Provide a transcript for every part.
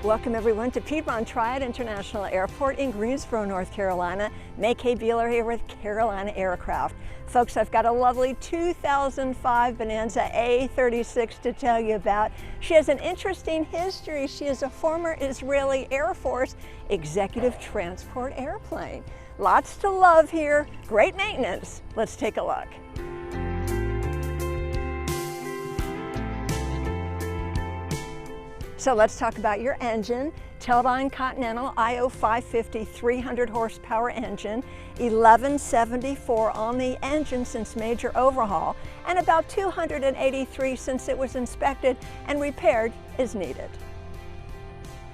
Welcome everyone to Piedmont Triad International Airport in Greensboro, North Carolina. May K. Beeler here with Carolina Aircraft. Folks, I've got a lovely 2005 Bonanza A36 to tell you about. She has an interesting history. She is a former Israeli Air Force executive transport airplane. Lots to love here, great maintenance. Let's take a look. So let's talk about your engine. Turbine Continental IO 550 300 horsepower engine, 1174 on the engine since major overhaul, and about 283 since it was inspected and repaired as needed.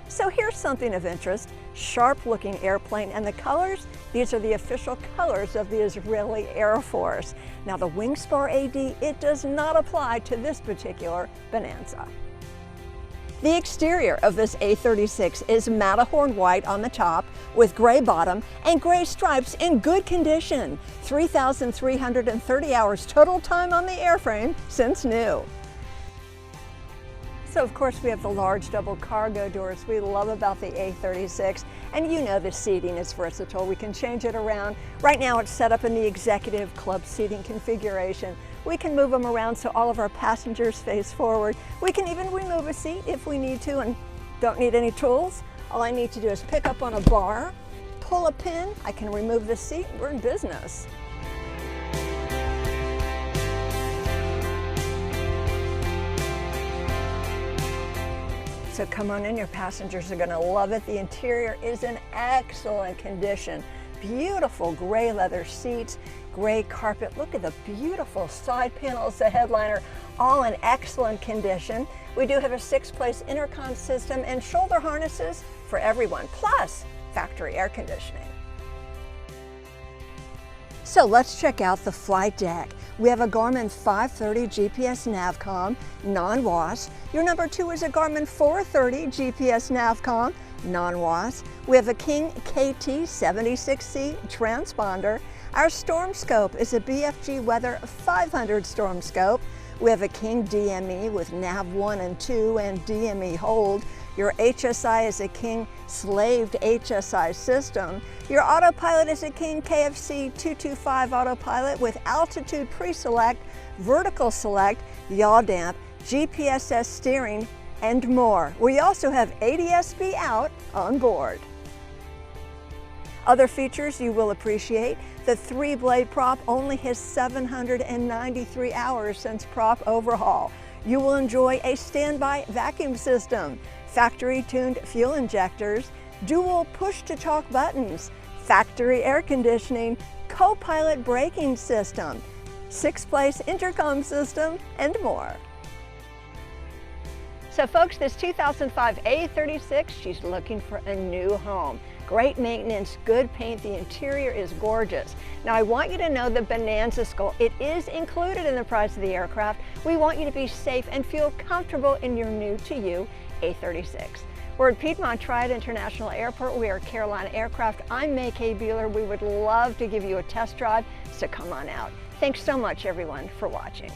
So here's something of interest, sharp looking airplane, and the colors, these are the official colors of the Israeli Air Force. Now the Wingspar AD, it does not apply to this particular Bonanza. The exterior of this A36 is Matterhorn white on the top with gray bottom and gray stripes in good condition. 3,330 hours total time on the airframe since new. So of course we have the large double cargo doors we love about the A36, and you know the seating is versatile. We can change it around. Right now it's set up in the executive club seating configuration. We can move them around so all of our passengers face forward. We can even remove a seat if we need to and don't need any tools. All I need to do is pick up on a bar, pull a pin, I can remove the seat, we're in business. So come on in, your passengers are gonna love it. The interior is in excellent condition. Beautiful gray leather seats, gray carpet. Look at the beautiful side panels, the headliner, all in excellent condition. We do have a 6-place intercom system and shoulder harnesses for everyone, plus factory air conditioning. So let's check out the flight deck. We have a Garmin 530 GPS Navcom, non-WAS. Your number 2 is a Garmin 430 GPS Navcom, non-WAS. We have a King KT 76C transponder. Our storm scope is a BFG Weather 500 storm scope. We have a King DME with Nav 1 and 2 and DME hold. Your HSI is a King slaved HSI system. Your autopilot is a King KFC 225 autopilot with altitude pre-select, vertical select, yaw damp, GPSS steering, and more. We also have ADS-B out on board. Other features you will appreciate, the 3-blade prop only has 793 hours since prop overhaul. You will enjoy a standby vacuum system, factory-tuned fuel injectors, dual push-to-talk buttons, factory air conditioning, co-pilot braking system, 6-place intercom system, and more. So folks, this 2005 A36, she's looking for a new home. Great maintenance, good paint, the interior is gorgeous. Now I want you to know the Bonanza Skull, it is included in the price of the aircraft. We want you to be safe and feel comfortable in your new to you A36. We're at Piedmont Triad International Airport. We are Carolina Aircraft. I'm May K. Beeler. We would love to give you a test drive, so come on out. Thanks so much everyone for watching.